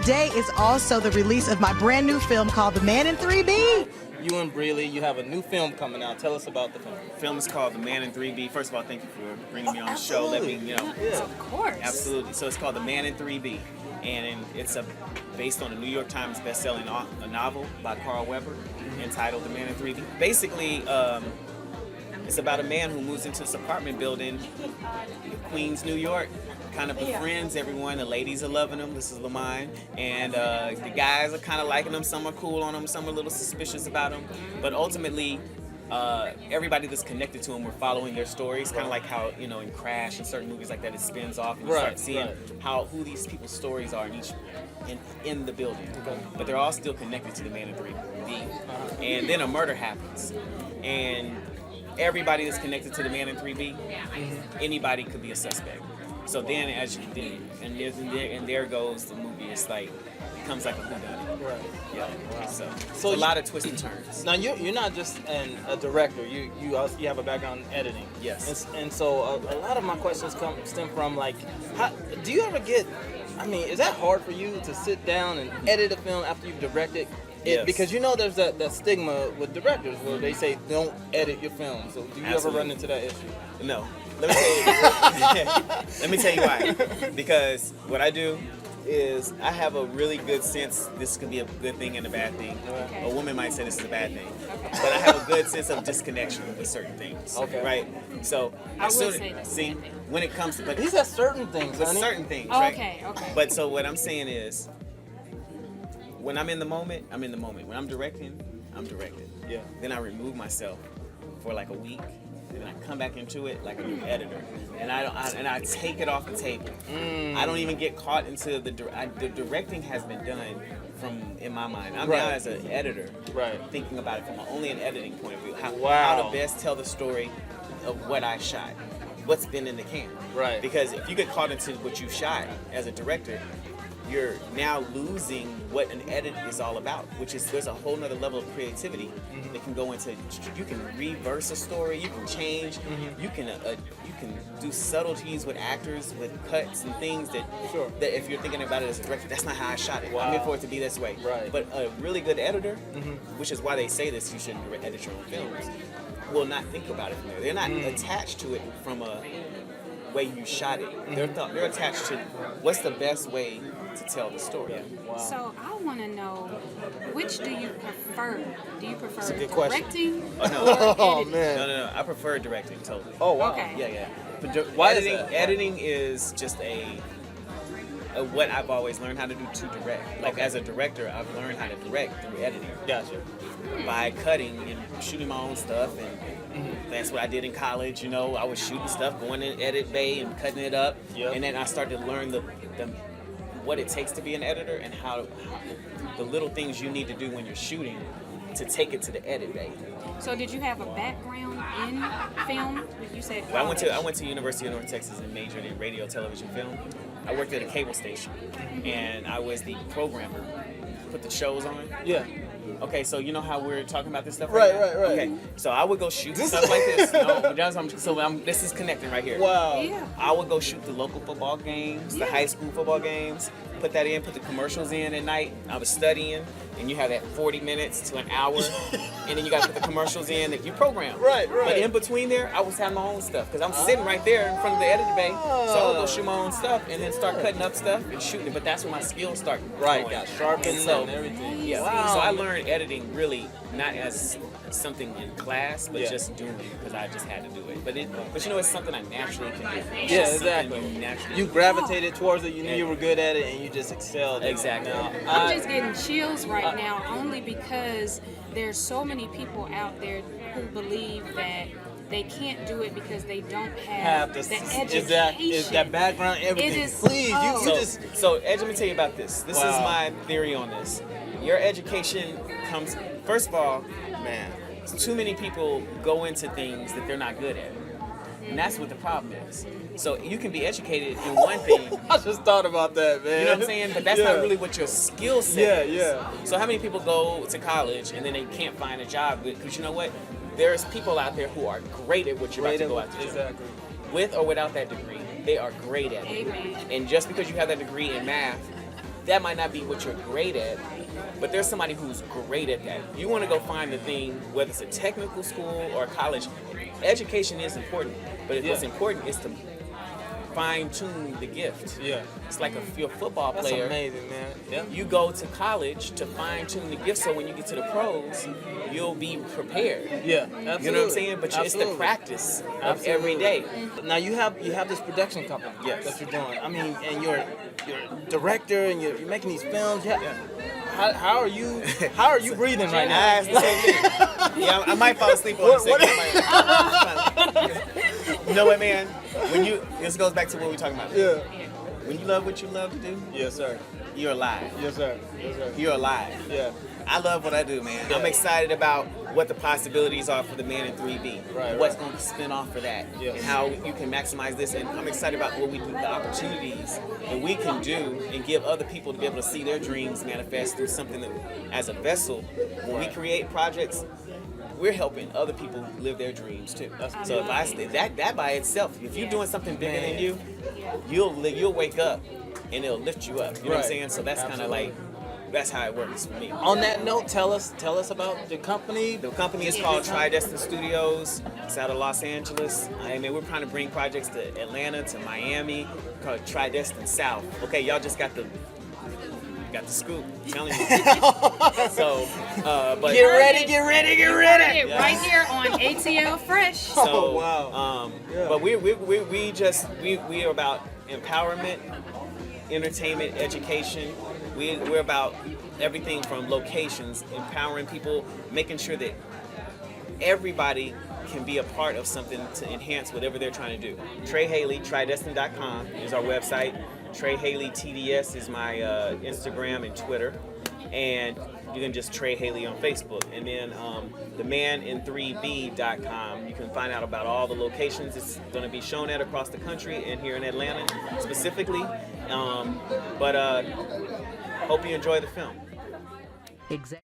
today is also the release of my brand new film called The Man in 3B. You and Breely, you have a new film coming out. Tell us about the film. The film is called The Man in 3B. First of all, thank you for bringing me on the show. Let me, Yes, of course. Absolutely. So it's called The Man in 3B, and it's based on a New York Times best-selling novel by Carl Weber entitled The Man in 3B. Basically, it's about a man who moves into this apartment building in Queens, New York. Kind of befriends everyone. The ladies are loving him. This is Lamine. And the guys are kind of liking him. Some are cool on him. Some are a little suspicious about him. But ultimately, everybody that's connected to him, we're following their stories. Kind of like how, in Crash and certain movies like that, it spins off and you start seeing who these people's stories are in the building. Okay. But they're all still connected to the Man in 3B. And then a murder happens. And everybody that's connected to the Man in 3B, anybody could be a suspect. So then, and there goes the movie. It's like becomes like a whodunit. Right. Yeah. Wow. So a lot of twists and turns. Now you're not just a director. You also have a background in editing. Yes. And so a lot of my questions stem from like, do you ever get? I mean, is that hard for you to sit down and edit a film after you've directed? Yes. Because there's that stigma with directors where they say don't edit your film. So do you ever run into that issue? No. Let me tell you why. Because what I do is I have a really good sense. This could be a good thing and a bad thing. Okay. A woman might say this is a bad thing, but I have a good sense of disconnection with certain things. Okay. Right. So I would say that's see when it comes to these are certain things. Certain things. Oh, right? Okay. But so what I'm saying is, when I'm in the moment, I'm in the moment. When I'm directing, I'm directing. Yeah. Then I remove myself for like a week. And I come back into it like a new editor, and I take it off the table. I don't even get caught into the directing has been done in my mind. I'm now as an editor, thinking about it from only an editing point of view. How to best tell the story of what I shot, what's been in the can. Right. Because if you get caught into what you shot as a director, you're now losing what an edit is all about, which is there's a whole nother level of creativity that can go into. You can reverse a story, you can change, you can do subtleties with actors, with cuts and things that if you're thinking about it as a director, that's not how I shot it. I meant for it to be this way. Right. But a really good editor, which is why they say this, you shouldn't edit your own films, will not think about it from there. They're not attached to it from a way you shot it. They're attached to what's the best way to tell the story. Yeah. Wow. So I want to know, which do you prefer? Do you prefer That's a good directing question. or editing? Man. No. I prefer directing totally. Oh wow. Okay. Yeah. Why editing, is that? editing is just what I've always learned how to do to direct. Like as a director, I've learned how to direct through editing. Gotcha. By cutting and shooting my own stuff, and that's what I did in college. I was shooting stuff, going in edit bay and cutting it up, and then I started to learn the what it takes to be an editor and how the little things you need to do when you're shooting to take it to the edit bay. So did you have a background in film? You said Well, I went to University of North Texas and majored in radio, television, film. I worked at a cable station, and I was the programmer. Put the shows on. Yeah. Okay, so you know how we're talking about this stuff Right. Okay, so I would go shoot stuff like this. This is connecting right here. Wow. Yeah. I would go shoot the local football games, the high school football games, put the commercials in at night. I was studying, and you have that 40 minutes to an hour, and then you got to put the commercials in that you program. Right. But in between there, I was having my own stuff, because I'm sitting right there in front of the edit bay, so I would go shoot my own stuff, and then start cutting up stuff and shooting it. But that's when my skills start going. Got sharpened and everything. Yeah. Wow. So I learned editing really not as something in class, but just doing it because I just had to do it. But it's something I naturally can do. Yeah, exactly. You gravitated towards it. You knew you were good at it, and you just excelled. Exactly. I'm just getting chills right now, only because there's so many people out there who believe that they can't do it because they don't have the education. That background, everything. So Edge, let me tell you about this. This is my theory on this. Your education comes, first of all, man, too many people go into things that they're not good at. And that's what the problem is. So you can be educated in one thing. I just thought about that, man. You know what I'm saying? But that's not really what your skill set is. Yeah. So how many people go to college and then they can't find a job? Because you know what? There's people out there who are great at what you're about to go out to do. Exactly. With or without that degree, they are great at it. Amen. And just because you have that degree in math, that might not be what you're great at, but there's somebody who's great at that. You want to go find the thing, whether it's a technical school or a college. Education is important, but what's important is to fine-tune the gift. Yeah. It's like if you're a football That's player. amazing, man. Yeah. You go to college to fine-tune the gift, so when you get to the pros, you'll be prepared. Yeah, absolutely. You know what I'm saying? But it's the practice of every day. Now you have this production company that you're doing. I mean, and you're a director and you're making these films. How are you breathing right now? I asked the same thing. Yeah, I might fall asleep on the second. You know what, man? This goes back to what we were talking about. Yeah. When you love what you love to do, Yes, sir. you're alive. Yes, sir. Yes, sir. You're alive. Yeah. I love what I do, man. Yeah. I'm excited about what the possibilities are for the Man in 3B. Right, What's right. going to spin off for that. Yes. And how you can maximize this. And I'm excited about what we do, the opportunities that we can do and give other people to be able to see their dreams manifest through something that, as a vessel, when we create projects, we're helping other people live their dreams too. So if I say that by itself, if you're doing something bigger than you, you'll wake up and it'll lift you up. You know what I'm saying? So that's kind of like, that's how it works for me. On that note, tell us about the company. The company is called Trey Studios. It's out of Los Angeles. I mean, we're trying to bring projects to Atlanta, to Miami, called Trey South. Okay, y'all just got the scoop. I'm telling you. So, but Get ready. Right here on ATL Fresh. So, Oh, wow. But we are about empowerment, entertainment, education. We're about everything from locations, empowering people, making sure that everybody can be a part of something to enhance whatever they're trying to do. Trey Haley, TryDestin.com is our website. Trey Haley TDS is my Instagram and Twitter. And you can just Trey Haley on Facebook. And then themanin3b.com, you can find out about all the locations it's going to be shown at across the country and here in Atlanta specifically. But hope you enjoy the film. Exactly.